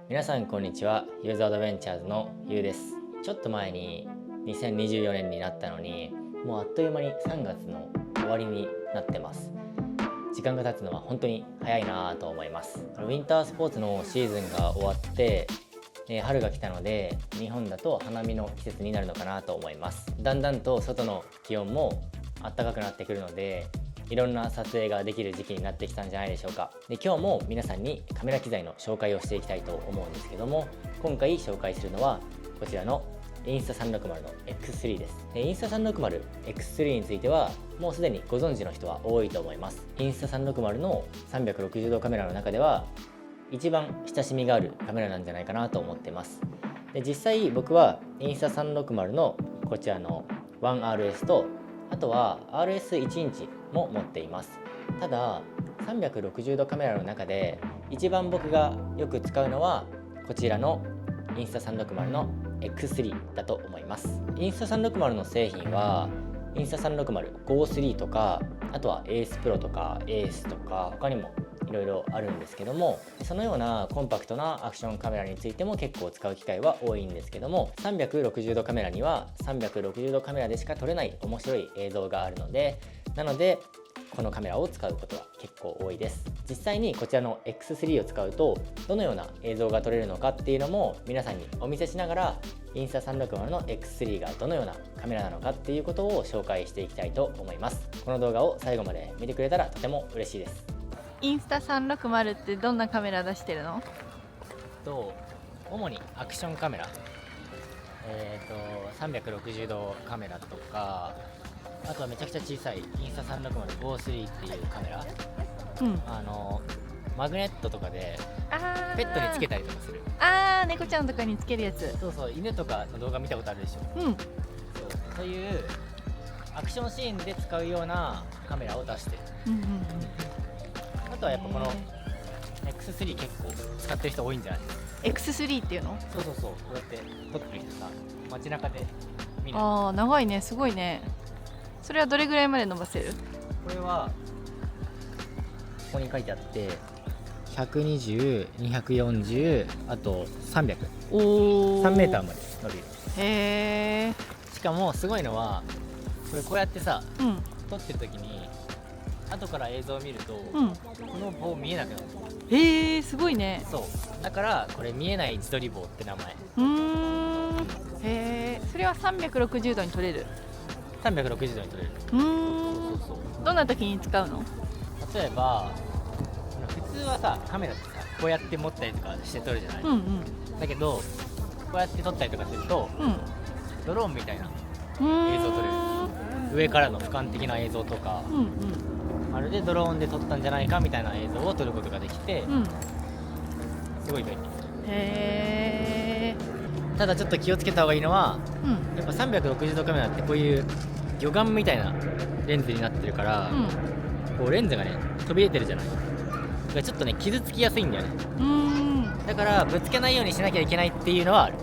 皆さんこんにちは。ユーズアドベンチャーズのゆうです。ちょっと前に2024年になったのに、もうあっという間に3月の終わりになってます。時間が経つのは本当に早いなと思います。ウィンタースポーツのシーズンが終わって春が来たので、日本だと花見の季節になるのかなと思います。だんだんと外の気温も暖かくなってくるので、いろんな撮影ができる時期になってきたんじゃないでしょうか。で、今日も皆さんにカメラ機材の紹介をしていきたいと思うんですけども、今回紹介するのはこちらのインスタ360の X3 です。インスタ 360X3 についてはもうすでにご存知の人は多いと思います。インスタ360の360度カメラの中では一番親しみがあるカメラなんじゃないかなと思ってます。で、実際僕はインスタ360のこちらの 1RS と、あとは RS1 インチも持っています。ただ360度カメラの中で一番僕がよく使うのはこちらのインスタ360の X3 だと思います。インスタ360の製品はインスタ 360GO3 とか、あとは ACE Pro とか ACE とか他にもいろいろあるんですけども、そのようなコンパクトなアクションカメラについても結構使う機会は多いんですけども、360度カメラには360度カメラでしか撮れない面白い映像があるので、このカメラを使うことは結構多いです。実際にこちらの X3 を使うとどのような映像が撮れるのかっていうのも皆さんにお見せしながら、インスタ360の X3 がどのようなカメラなのかっていうことを紹介していきたいと思います。この動画を最後まで見てくれたらとても嬉しいです。インスタ360ってどんなカメラ出してるの？主にアクションカメラ、360度カメラとか、あとはめちゃくちゃ小さいインスタ 360GO3 っていうカメラ、マグネットとかでペットにつけたりとかする。猫ちゃんとかにつけるやつ。そう、犬とかの動画見たことあるでしょ。そういうアクションシーンで使うようなカメラを出してる。あとはやっぱこの X3 結構使ってる人多いんじゃないですか。 X3 っていうの？そう、こうやって撮ってる人さ、街中で見る。長いね、すごいね。それはどれぐらいまで伸ばせる？これはここに書いてあって120、240、あと300、3メーターまで伸びる。へー。しかもすごいのはこうやってさ、撮ってる時に後から映像を見ると、この棒見えなくなる。へー、すごいね。そうだからこれ見えない自撮り棒って名前。へー。それは360度に撮れる？360度に撮れる。そうどんな時に使うの？例えば普通はさ、カメラってさこうやって持ったりとかして撮るじゃない。だけどこうやって撮ったりとかすると、ドローンみたいな映像撮れる。上からの俯瞰的な映像とか、まるでドローンで撮ったんじゃないかみたいな映像を撮ることができて、すごい便利。へー。ただちょっと気をつけた方がいいのは、やっぱ360度カメラってこういう魚眼みたいなレンズになってるから、こうレンズがね飛び出てるじゃない。だからちょっとね傷つきやすいんだよね。だからぶつけないようにしなきゃいけないっていうのはある。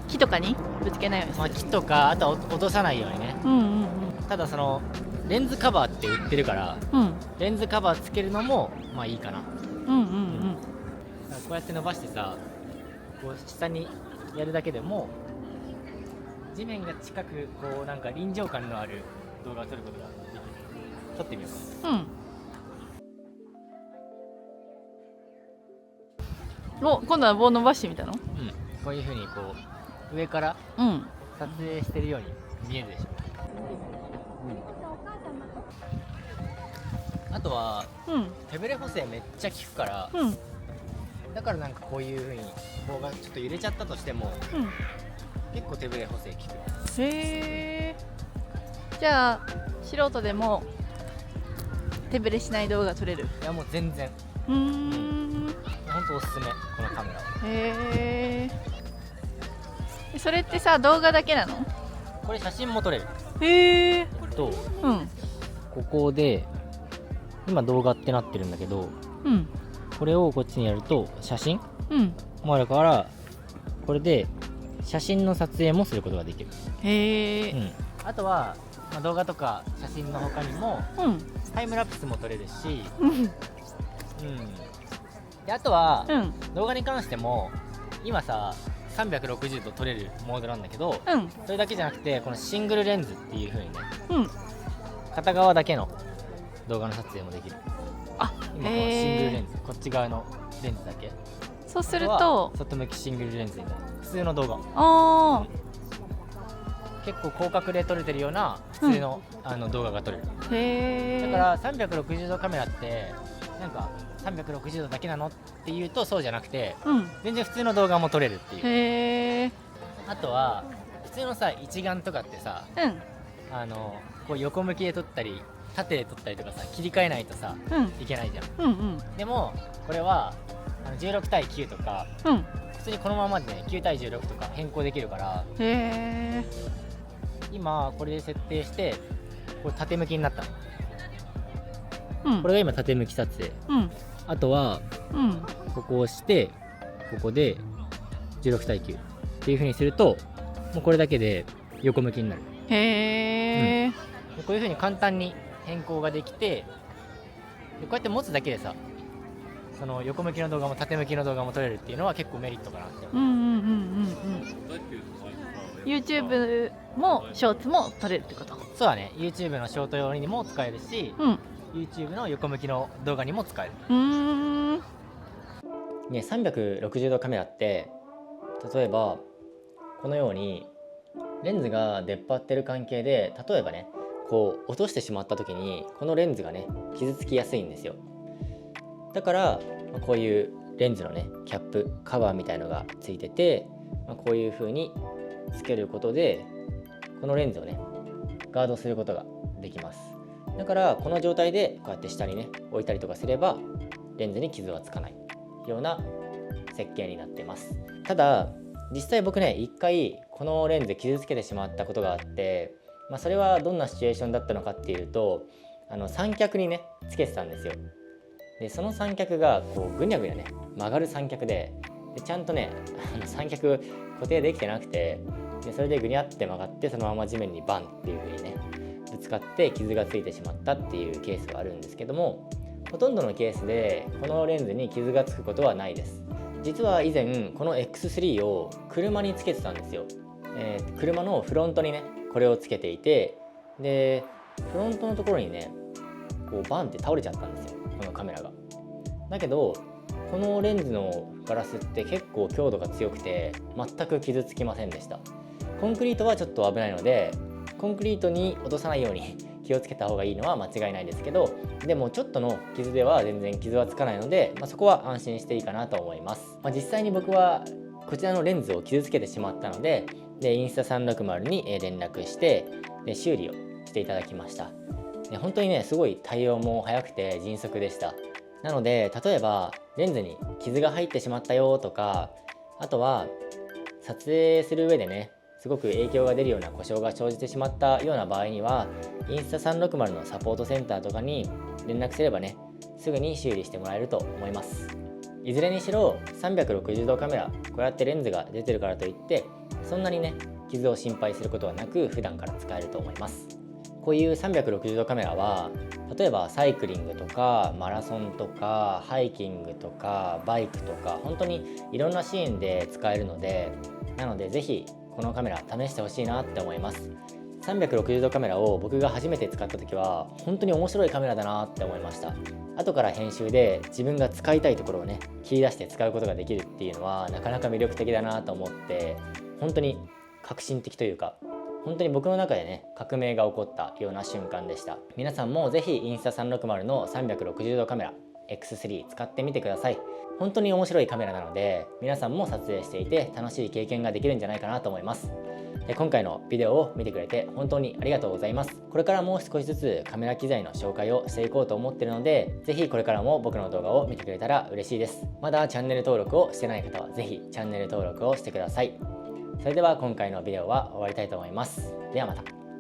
木とかにぶつけないようにする。木とか、あとは落とさないようにね。ただそのレンズカバーって売ってるから、レンズカバーつけるのもまあいいかな。だからこうやって伸ばしてさ、こう下にやるだけでも地面が近くこうなんか臨場感のある動画を撮ることができる。撮ってみようか。今度は棒伸ばしてみたの？こういう風にこう上から撮影してるように見えるでしょ。あとは、手ブレ補正めっちゃ効くから、だからなんかこういう風に棒がちょっと揺れちゃったとしても、結構手ブレ補正効く。へー。じゃあ素人でも手ブレしない動画撮れる？いやもう全然。本当おすすめこのカメラ。へえ。それってさ動画だけなの？これ写真も撮れる。へえ。うん。ここで今動画ってなってるんだけど、うん。これをこっちにやると写真うん。もあるから、これで写真の撮影もすることができる。へえ。あとは、動画とか写真の他にも、タイムラプスも撮れるし、であとは、動画に関しても今さ360度撮れるモードなんだけど、それだけじゃなくてこのシングルレンズっていう風にね、片側だけの動画の撮影もできる。今このシングルレンズ、こっち側のレンズだけ。そうすると外向きシングルレンズになる。普通の動画、結構広角で撮れてるような普通の、動画が撮れる。だから360度カメラってなんか360度だけなのっていうとそうじゃなくて、全然普通の動画も撮れるっていう。あとは普通のさ一眼とかってさ、こう横向きで撮ったり縦で撮ったりとかさ切り替えないとさ、いけないじゃん。でもこれは16対9とか、普通にこのままでね9対16とか変更できるから、今これで設定してこれ縦向きになったの、これが今縦向き撮影、あとは、ここを押してここで16対9っていう風にするともうこれだけで横向きになる。こういう風に簡単に変更ができて、でこうやって持つだけでさその横向きの動画も縦向きの動画も撮れるっていうのは結構メリットかなって思う。YouTube もショーツも撮れるってこと？そうだね。 YouTube のショート用にも使えるし、YouTube の横向きの動画にも使える。ね、360度カメラって例えばこのようにレンズが出っ張ってる関係で、例えばねこう落としてしまった時にこのレンズがね傷つきやすいんですよ。だからこういうレンズのねキャップカバーみたいのがついてて、こういう風につけることでこのレンズをねガードすることができます。だからこの状態でこうやって下にね置いたりとかすればレンズに傷はつかないような設計になってます。ただ実際僕ね一回このレンズ傷つけてしまったことがあって、それはどんなシチュエーションだったのかっていうと、三脚にねつけてたんですよ。でその三脚がこうぐにゃぐにゃね曲がる三脚で、ちゃんとね三脚固定できてなくて、でそれでぐにゃって曲がってそのまま地面にバンっていう風にねぶつかって傷がついてしまったっていうケースがあるんですけども、ほとんどのケースでこのレンズに傷がつくことはないです。実は以前この X3 を車につけてたんですよ。車のフロントにねこれをつけていて、でフロントのところにねこうバンって倒れちゃったんですよこのカメラが。だけどこのレンズのガラスって結構強度が強くて全く傷つきませんでした。コンクリートはちょっと危ないのでコンクリートに落とさないように気をつけた方がいいのは間違いないですけど、でもちょっとの傷では全然傷はつかないので、そこは安心していいかなと思います。実際に僕はこちらのレンズを傷つけてしまったので、インスタ360に連絡して修理をしていただきました。本当にねすごい対応も早くて迅速でした。なので例えばレンズに傷が入ってしまったよとか、あとは撮影する上でねすごく影響が出るような故障が生じてしまったような場合にはインスタ360のサポートセンターとかに連絡すればねすぐに修理してもらえると思います。いずれにしろ360度カメラ、こうやってレンズが出てるからといってそんなにね傷を心配することはなく普段から使えると思います。こういう360度カメラは例えばサイクリングとかマラソンとかハイキングとかバイクとか本当にいろんなシーンで使えるので、なのでぜひこのカメラ試してほしいなって思います。360度カメラを僕が初めて使った時は本当に面白いカメラだなって思いました。後から編集で自分が使いたいところをね切り出して使うことができるっていうのはなかなか魅力的だなと思って、本当に革新的というか本当に僕の中でね革命が起こったような瞬間でした。皆さんもぜひインスタ360の360度カメラ X3 使ってみてください。本当に面白いカメラなので皆さんも撮影していて楽しい経験ができるんじゃないかなと思います。今回のビデオを見てくれて本当にありがとうございます。これからもう少しずつカメラ機材の紹介をしていこうと思っているので、ぜひこれからも僕の動画を見てくれたら嬉しいです。まだチャンネル登録をしてない方はぜひチャンネル登録をしてください。それでは今回のビデオは終わりたいと思います。ではまた。